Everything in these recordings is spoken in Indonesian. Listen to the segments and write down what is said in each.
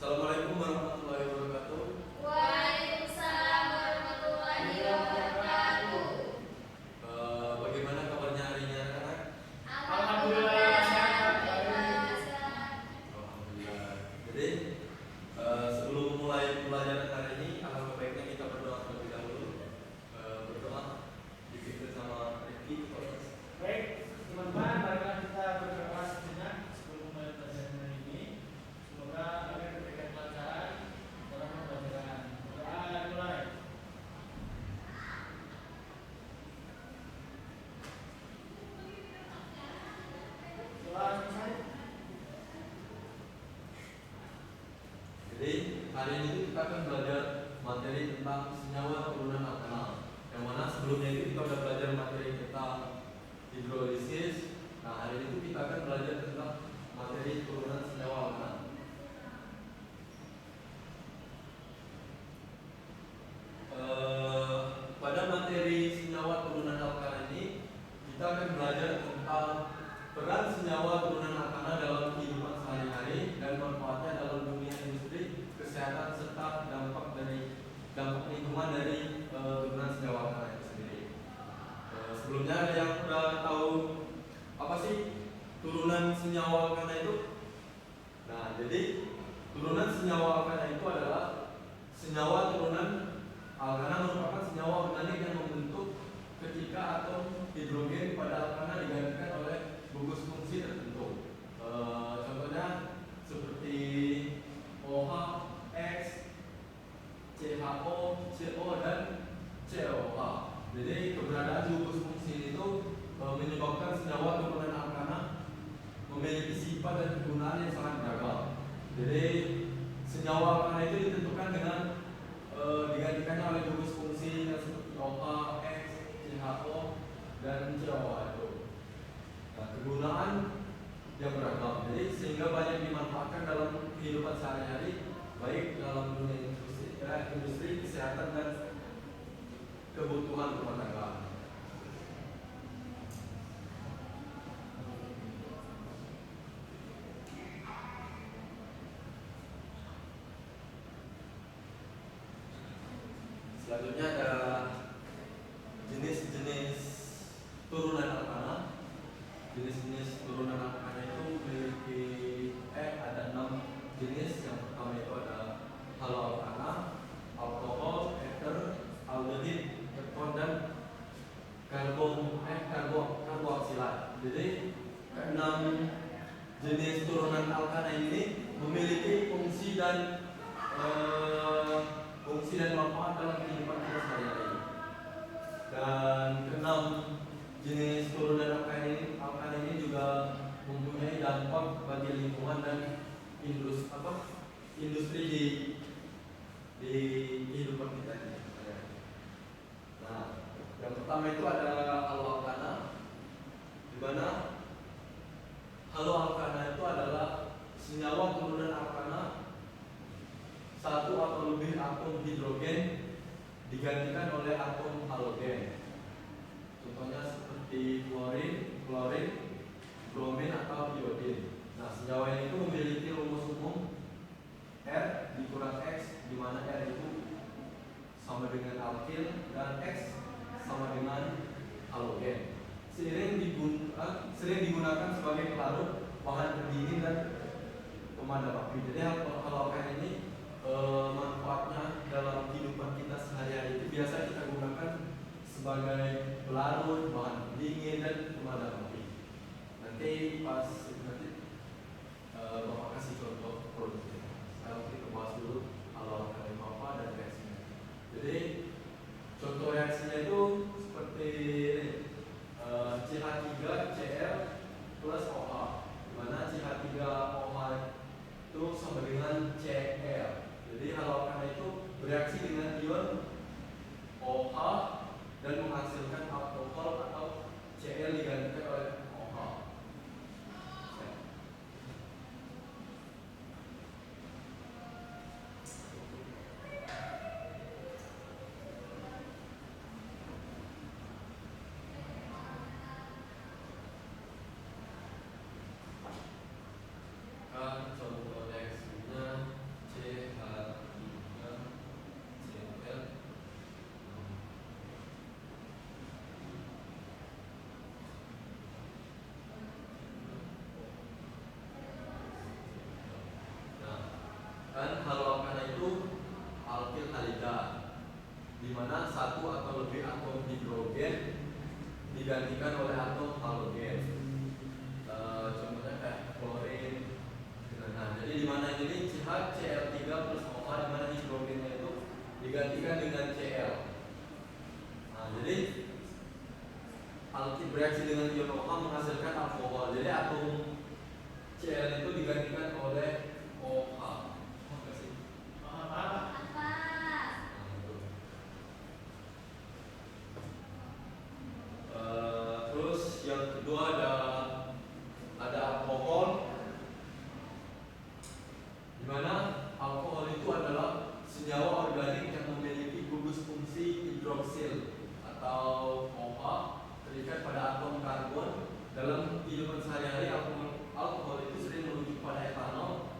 Assalamualaikum warahmatullahi wabarakatuh. Waalaikumsalam warahmatullahi wabarakatuh. Bagaimana kabarnya hari ini anak-anak? Alhamdulillah sehat, Pak. Alhamdulillah. Jadi sebelum mulai pelajaran hari ini, alangkah baiknya kita berdoa terlebih dahulu. Berdoa dipimpin sama Rifki. Baik, teman-teman, marilah kita berdoa sejenak sebelum mulai pelajaran hari ini. Semoga agar diberikan kelancaran dalam pembelajaran. Berdoa mulai. Doa selesai. Jadi hari ini kita akan belajar materi tentang senyawa turunan alkana. Yang mana sebelumnya itu kita sudah belajar materi tentang hidrolisis. Nah, hari ini kita akan belajar tentang materi turunan senyawa alkana. Pada materi senyawa turunan alkana ini kita akan belajar tentang peran senyawa turunan alkana dalam kehidupan sehari-hari dan manfaatnya dalam dunia industri, kesehatan serta dampak lingkungan dari turunan senyawa alkana itu sendiri. Sebelumnya ada yang sudah tahu apa sih turunan senyawa alkana itu? Nah, jadi turunan senyawa alkana itu adalah senyawa turunan alkana merupakan senyawa organik yang membentuk ketika atom hidrogen pada alkana digantikan oleh gugus fungsi tertentu. Contohnya seperti OH, X, CHO, CO dan COH. Jadi keberadaan gugus fungsi itu menyebabkan senyawa turunan alkana memiliki sifat dan kegunaan yang sangat beragam. Jadi senyawa alkana itu ditentukan dengan digantikannya oleh gugus fungsi yang seperti OH, X, CHO dan COH itu. Nah, kegunaan yang beragam. Jadi sehingga banyak dimanfaatkan dalam kehidupan sehari-hari, baik dalam dunia industri, kesehatan dan kebutuhan rumah tangga. Selanjutnya ada jenis-jenis turunan alkana. Jenis-jenis turunan alkana itu memiliki ada 6 jenis. Yang pertama itu ada haloalkana, alkohol, ether, aldehid, keton dan karboksilat. Jadi keenam jenis turunan alkana ini memiliki fungsi dan manfaat dalam kehidupan kita sehari-hari. Dan keenam jenis turunan alkana ini juga mempunyai dampak bagi lingkungan dan industri di kehidupan kita ini. Nah, yang pertama itu adalah haloalkana, di mana haloalkana itu adalah senyawa turunan alkana satu atau lebih atom hidrogen digantikan oleh atom halogen. Contohnya seperti fluorin, bromin atau iodin. Nah, senyawa ini itu memiliki rumus umum R dikurang X, di mana R itu sama dengan alkil dan X sama dengan halogen. Sering digunakan sebagai pelarut, bahan pendingin dan pemadam api. Jadi halogen ini manfaatnya dalam kehidupan kita sehari-hari itu biasa kita gunakan sebagai pelarut, bahan pendingin dan pemadam api. Nanti Bapak kasih contoh produknya. Sekarang kita bahas dulu halogen itu apa dan reaksinya. Jadi contoh reaksinya itu seperti CH3Cl plus OH, di mana CH3OH itu sama dengan Cl. Jadi halogen itu bereaksi dengan ion OH dan menghasilkan alkohol atau Cl digantikan oleh OH. Contoh reaksinya di mana satu atau lebih atom hidrogen digantikan oleh atom halogen. Contohnya kayak klorin. Nah, jadi di mana ini CH Cl3 plus OH, di mana hidrogennya itu digantikan dengan Cl. Nah, jadi alkil bereaksi dengan ion OH menghasilkan alkohol. Jadi atom Cl itu digantikan oleh OH. Makasih. Apa? Terus yang kedua ada alkohol, di mana alkohol itu adalah senyawa organik yang memiliki gugus fungsi hidroksil atau OH terikat pada atom karbon. Dalam kehidupan sehari-hari, alkohol itu sering merujuk pada etanol,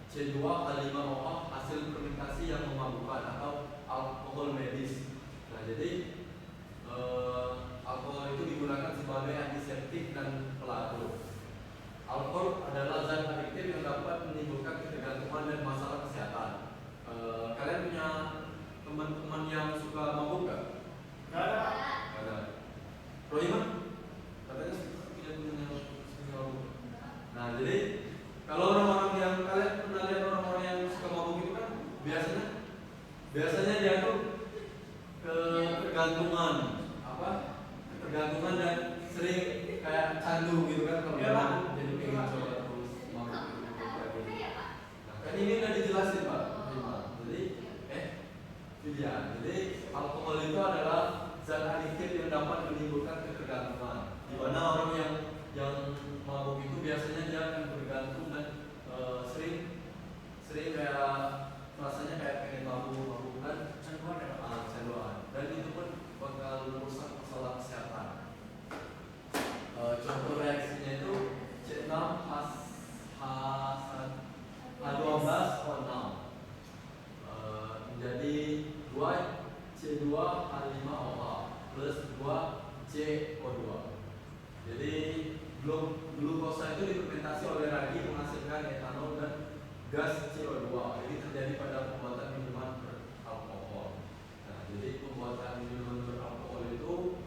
C2H5OH, hasil fermentasi yang memabukkan atau alkohol medis. Nah, jadi alkohol itu digunakan sebagai antiseptik dan pelarut. Alkohol adalah zat adiktif yang dapat menimbulkan ketergantungan dan masalah kesehatan. Kalian punya teman-teman yang suka mabuk nggak? Nggak ada. Nggak ada. Rohima? Katanya punya teman yang suka mabuk. Nah, jadi kalau orang-orang yang kalian pernah lihat orang-orang yang suka mabuk itu kan biasanya dia tuh ketergantungan dan sering kayak candu gitu kan kalau Iya, jadi pengen coba terus mabuk gitu. Nah, kan ini udah dijelasin Pak. Jadi alkohol itu adalah zat adiktif yang dapat menimbulkan ketergantungan. Di mana orang yang mabuk itu biasanya dia akan bergantung dan sering kayak rasanya kayak pengen mabuk kan, canduan. Dan itu pun bakal merusak masalah kesehatan. Contoh reaksinya itu C6H12O6 menjadi 2C2H5OH plus 2CO2. Jadi glukosa itu difermentasi oleh ragi menghasilkan etanol dan gas CO2. Ini terjadi pada pembuatan minuman beralkohol. Nah, jadi pembuatan minuman beralkohol itu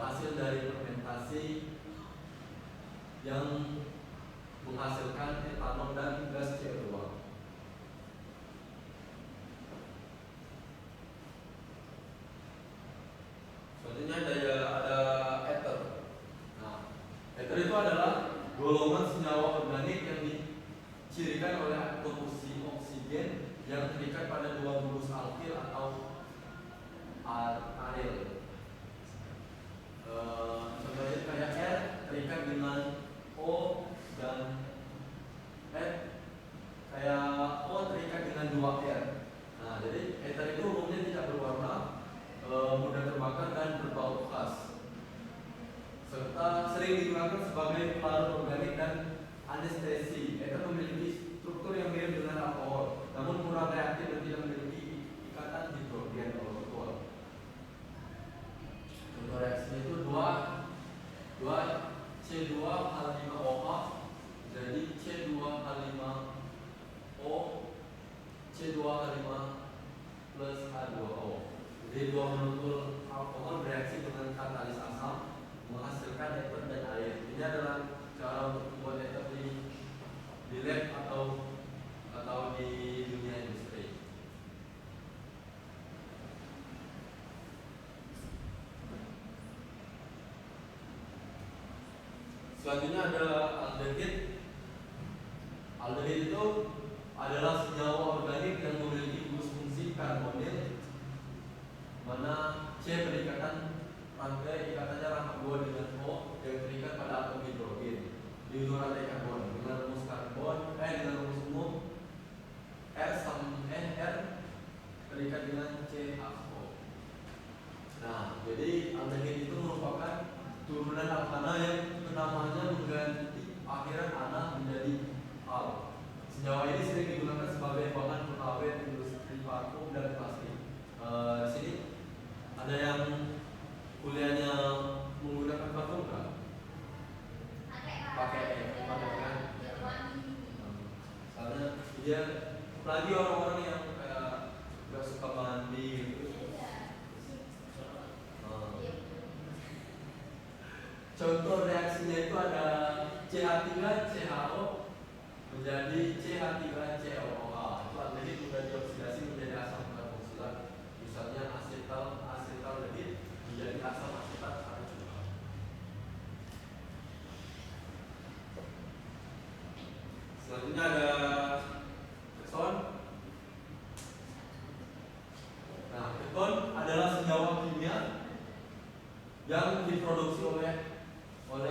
hasil dari fermentasi yang menghasilkan etanol dan gas CO2. Selanjutnya ada ether. Nah, ether itu adalah golongan senyawa organik yang dicirikan oleh atom oksigen yang terikat pada dua gulus alkil atau aril. Contohnya kayak R terikat dengan O dan kayak O terikat dengan dua R. Nah, jadi ether itu umumnya tidak berwarna, mudah terbakar dan berbau khas, serta sering digunakan sebagai pelarut organik dan anestesi. Ether memiliki struktur yang mirip dengan alkohol, namun kurang reaktif dan tidak memiliki ikatan hidrogen atau betul. Contoh reaksinya itu 2C2H5OH jadi C2H5O C2H5 plus H2O. Jadi dua molekul alkohol bereaksi dengan katalis asam menghasilkan ether dan air. Ini adalah cara untuk membuat ether di lab atau di dunia industri. Selanjutnya ada aldehid. Aldehid itu adalah senyawa organik yang memiliki gugus fungsi karbonil, mana C berikatan ikatannya rangka 2 dengan O yang terikat pada atom hidrogen di ujung rantai karbon dengan rumus umum R terikat dengan CH2. Nah, jadi aldehid itu merupakan turunan alkana yang namanya mengganti akhiran ana menjadi al. Senyawa ini sering digunakan sebagai bahan pengawet industri vakum dan plastik. Di sini ada yang kuliahnya menggunakan vakum nggak? Pakai kan? Karena dia apalagi orang-orang yang kayak nggak suka bahan mandi gitu. Contoh reaksinya itu ada CH3CHO menjadi CH3COOH. Itu aldehyid mudah dioksidasi menjadi asam karboksilat. Misalnya asetaldehid menjadi asam asetat arginat. Selanjutnya ada keton. Nah, keton adalah senyawa kimia yang diproduksi oleh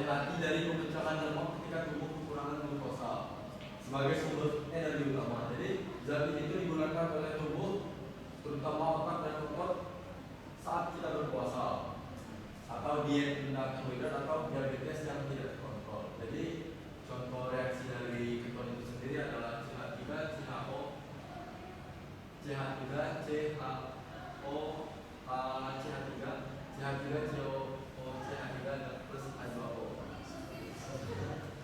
hati dari pembentukan lemak ketika tubuh kekurangan glukosa sebagai sumber energi utama. Jadi zat ini itu digunakan oleh tubuh, terutama otak dan otot saat kita berpuasa atau diet rendah karbohidrat atau diabetes yang tidak terkontrol. Jadi contoh reaksi dari keton itu sendiri adalah CH3CHO, CH3CHO, CH3, CH3CO, CH3 plus H2O.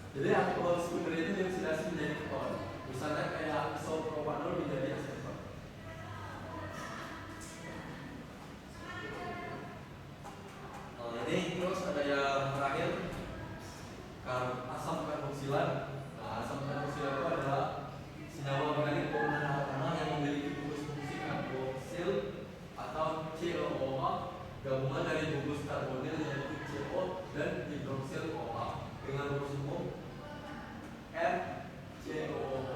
Jadi alkohol sekunder itu dioksidasi menjadi keton. Misalnya kayak isopropanol menjadi aseton. Nah, ini terus ada yang terakhir asam karboksilat. Nah, asam karboksilat itu adalah senyawa organik turunan alkana yang memiliki gugus fungsi karboksil atau COOH, gabungan dari gugus karbonil yaitu CO dan hidroksil OH dengan rumus umum COOH.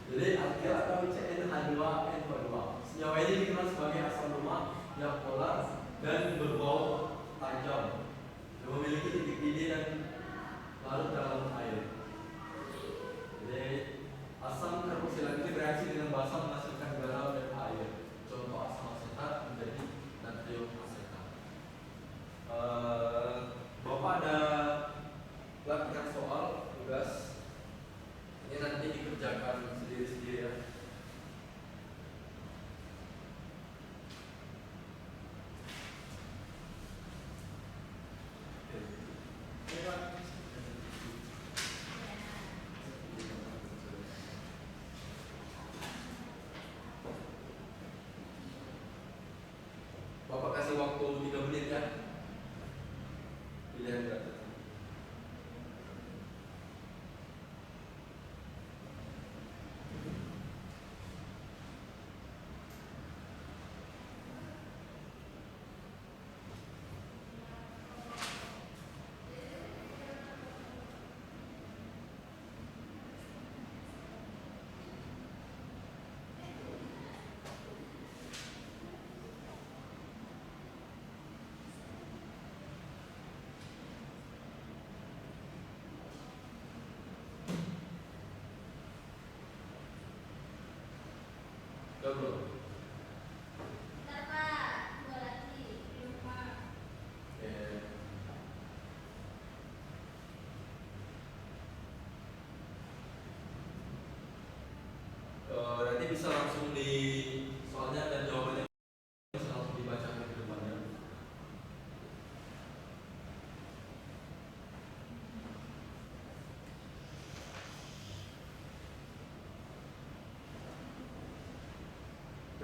Jadi alkil atau CnH2n2. Senyawa ini dikenal sebagai asam lemak yang polar dan berbau tajam, yang memiliki titik didih dan larut dalam air. Jadi asam karboksilat ini bereaksi dengan basa menghasilkan garam dan air. Contoh asam asetat menjadi natrium asetat. Bapak ada latihan soal tugas. Ini nanti dikerjakan sendiri-sendiri ya. Bapak kasih waktu 3 menit ya. Pilihan enggak? Belum. Bentar, Pak. 2 lagi. Belum, Pak. Nanti bisa langsung di soalnya dan jawabannya bisa langsung dibaca ke depannya.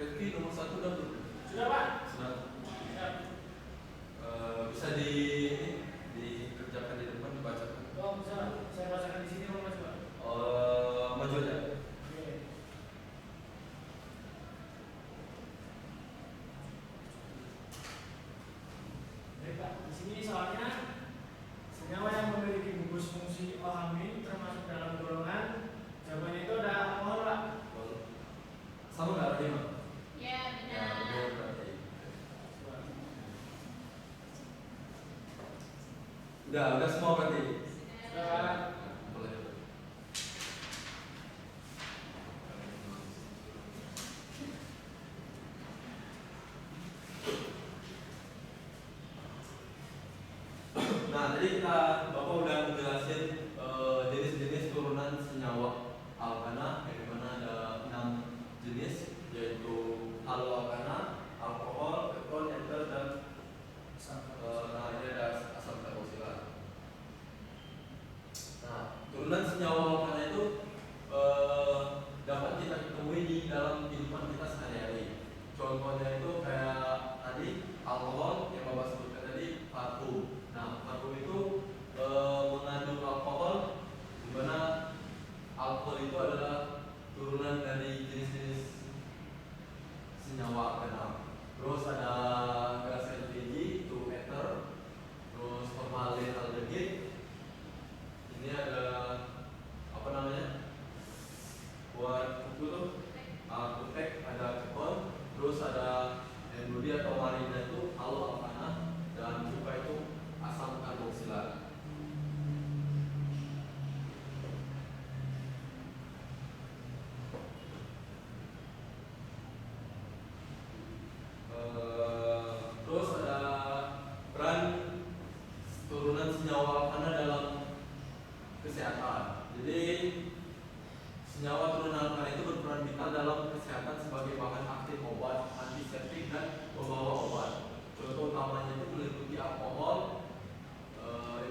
Review nomor 1 udah belum? Sudah, Pak. Sudah. Siap. Bisa dikerjakan di depan, dibacakan. Oh, bisa. Saya bacakan di sini, Mas, Pak. Maju aja. Oke. Baik, Pak. Di sini soalnya senyawa yang memiliki gugus fungsi OH- termasuk dalam golongan. Jawabannya itu ada alkohol, Pak. Sama nggak ada lima? Ya, Ya, benar. benar berarti. Udah semua berarti. Sudah, Pak. Boleh. Nah, tadi Bapak udah menjelasin jenis-jenis turunan senyawa alkana, yang dimana ada 6 jenis, yaitu haloalkana, alkohol, keton, ether, dan nah ini ada asam karboksilat. Jadi senyawa turunan alkana itu berperan vital dalam kesehatan sebagai bahan aktif obat, antiseptik dan pembawa obat. Contoh utamanya itu meliputi alkohol,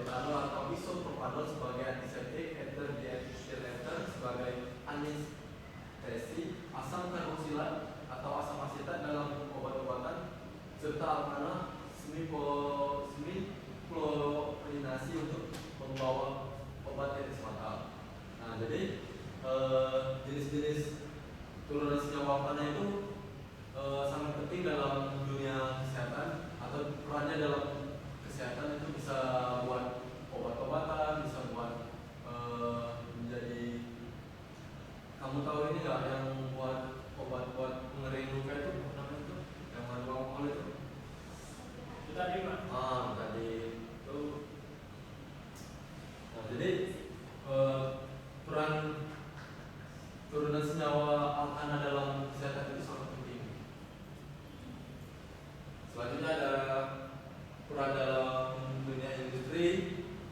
etanol atau isopropanol sebagai antiseptik, ether diethyl ether sebagai anestesi, asam karboksilat atau asam asetat dalam obat-obatan, serta alkana semiklorinasi untuk membawa obat tetes mata. Nah, jadi jenis-jenis turunan senyawa alkana itu sangat penting dalam dunia kesehatan atau perannya dalam kesehatan itu bisa buat obat-obatan, bisa buat menjadi, kamu tahu ini nggak yang buat obat buat pengering luka itu apa namanya itu yang mengandung alkohol itu? Betadine, Pak. Betadine itu. Nah, jadi peran turunan senyawa alkana dalam kesehatan itu sangat penting. Selanjutnya ada peran dalam dunia industri.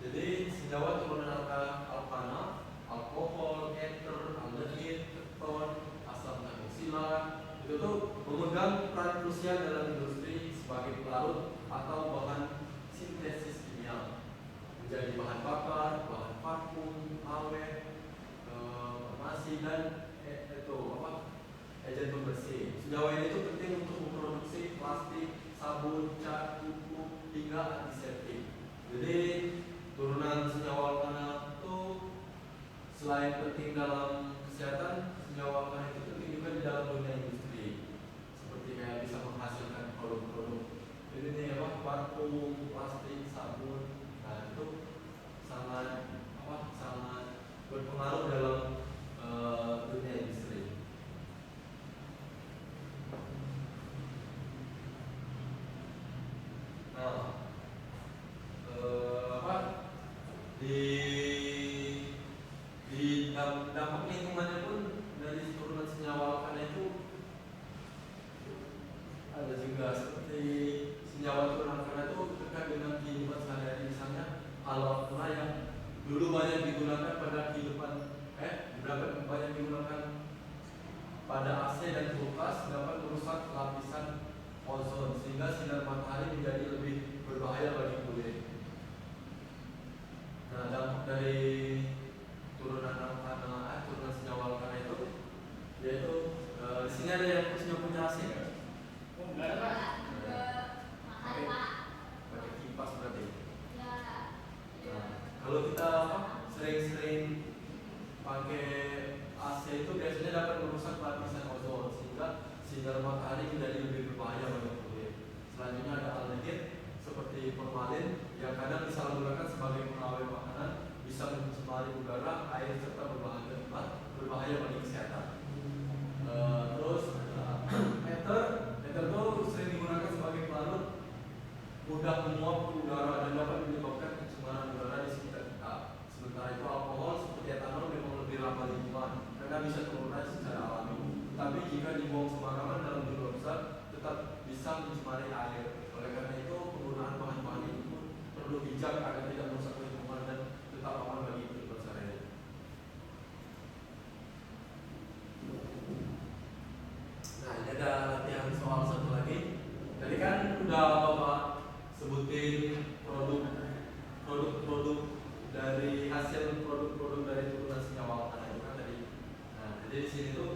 Jadi senyawa turunan alkana, alkohol, ether, aldehid, keton, asam karboksilat itu tuh memegang peran krusial dalam industri sebagai pelarut atau bahan sintesis kimia, menjadi bahan bakar, bahan vakum, awet, farmasi dan agen pembersih. Senyawa ini itu penting untuk memproduksi plastik, sabun, cat, pupuk, hingga antiseptik. Jadi turunan senyawa alkana itu selain penting dalam kesehatan, senyawa alkana itu penting juga di dalam dunia industri. Seperti kayak bisa menghasilkan produk-produk ini nih parfum, plastik, sabun. Nah, itu sangat berpengaruh dalam dunia industri. Nah, di dampak lingkungannya pun dari turunan senyawa alkana itu ada juga, seperti senyawa turunan alkana itu dekat dengan kehidupan sehari-hari. Misalnya kalau alkana yang dulu banyak digunakan pada banyak digunakan pada AC dan kulkas dapat merusak lapisan ozon sehingga sinar matahari menjadi lebih berbahaya bagi kulit. Nah, dampak dari turunan senyawa alkana itu yaitu di sini ada yang punya AC kan? Oh, enggak ada, Pak. Mahal, Pak. Pakai kipas berarti. Ya. Nah, kalau kita sering-sering pakai AC itu biasanya dapat merusak lapisan ozon sehingga sinar matahari menjadi lebih berbahaya bagi kulit. Selanjutnya ada aldehid seperti formalin yang kadang disalahgunakan sebagai pengawet makanan, bisa mencemari udara, air serta berbahaya bagi kesehatan. Terus ether itu sering digunakan sebagai pelarut, mudah menguap ke udara dan dapat menyebabkan pencemaran udara di sekitar kita. Sementara itu alkohol seperti etanol memang lebih ramah lingkungan karena bisa terurai secara alami. Tapi jika dibuang sembarangan dalam jumlah besar, tetap bisa mencemari air. Oleh karena itu penggunaan bahan-bahan itu pun perlu bijak agar tidak merusak lingkungan dan tetap aman bagi kehidupan sehari-hari. Nah, ini ada latihan soal satu lagi. Tadi kan udah Bapak sebutin produk-produk dari hasil produk-produk dari turunan senyawa alkana itu kan tadi. Nah, jadi di sini tuh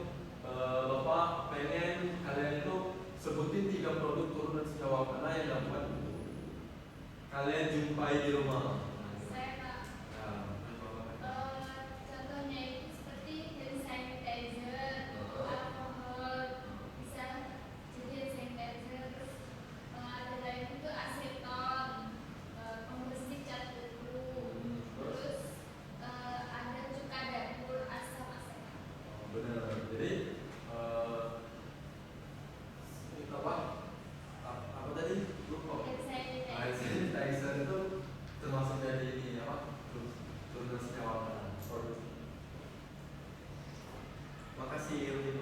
Bapak pengen kalian itu sebutin 3 produk turunan senyawa alkana yang dapat kalian jumpai di rumah. Saya, Pak. Contohnya itu seperti hand sanitizer, alkohol, bisa jadi hand sanitizer, terus ada lagi itu aseton, pembersih cat kuku, terus ada cuka dapur, asam asetat. Benar. Jadi apa tadi? Lupa. Hand sanitizer. Hand sanitizer itu termasuk dari ini turunan senyawa alkana. Makasih Rudi.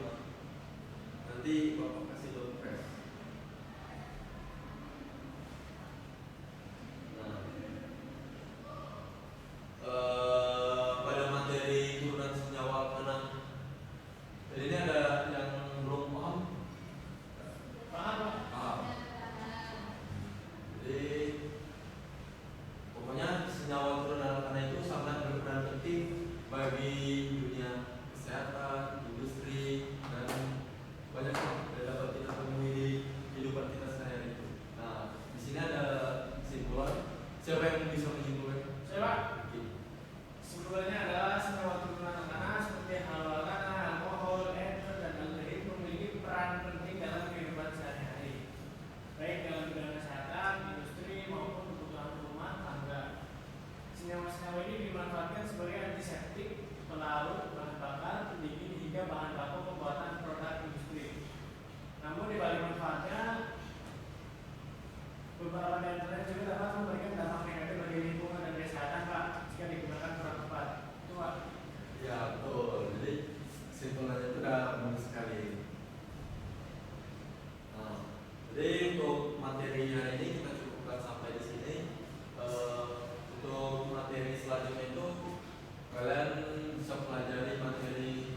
Nanti Bapak kasih dompet. Nah, pada bagi dunia kesehatan, industri, dan banyak hal yang dapat kita temui di kehidupan kita sehari-hari. Nah, di sini ada kesimpulan. Siapa yang bisa menyimpulkan? Saya Pak. Oke. Kesimpulannya adalah senyawa turunan tanah seperti halwalana, alkohol, eter, dan aldehid memiliki peran penting dalam kehidupan sehari-hari, baik dalam bidang kesehatan, industri, maupun kebutuhan rumah tangga. Senyawa-senyawa ini dimanfaatkan sebagai antiseptik, pelarut, bahan bakar, pendingin, hingga bahan baku pembuatan produk industri. Namun di balik manfaatnya, beberapa di antaranya juga dapat memberikan dampak negatif bagi lingkungan dan kesehatan, Pak, jika digunakan kurang tepat. Itu, Pak. Ya, betul. Jadi kesimpulannya itu udah bagus sekali. Nah, jadi untuk materi hari ini kita cukupkan sampai di sini. Untuk materi selanjutnya itu kalian bisa pelajari materi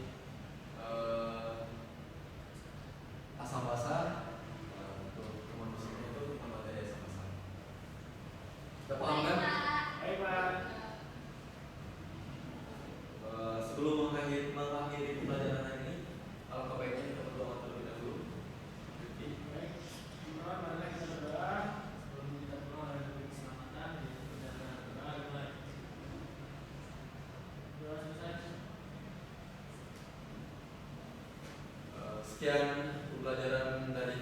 asam basa. Untuk kemanusiaan itu kita materi asam basa. Kita paham kan? Baik, Pak. Sebelum mengakhiri pembelajaran hari ini, alangkah baiknya kita berdoa terlebih dahulu. Oke. Baik. Teman-teman, marilah kita berdoa sebelum kita pulang ada demi keselamatan di perjalanan berdoa dimulai. Doa selesai. Sekian pembelajaran dari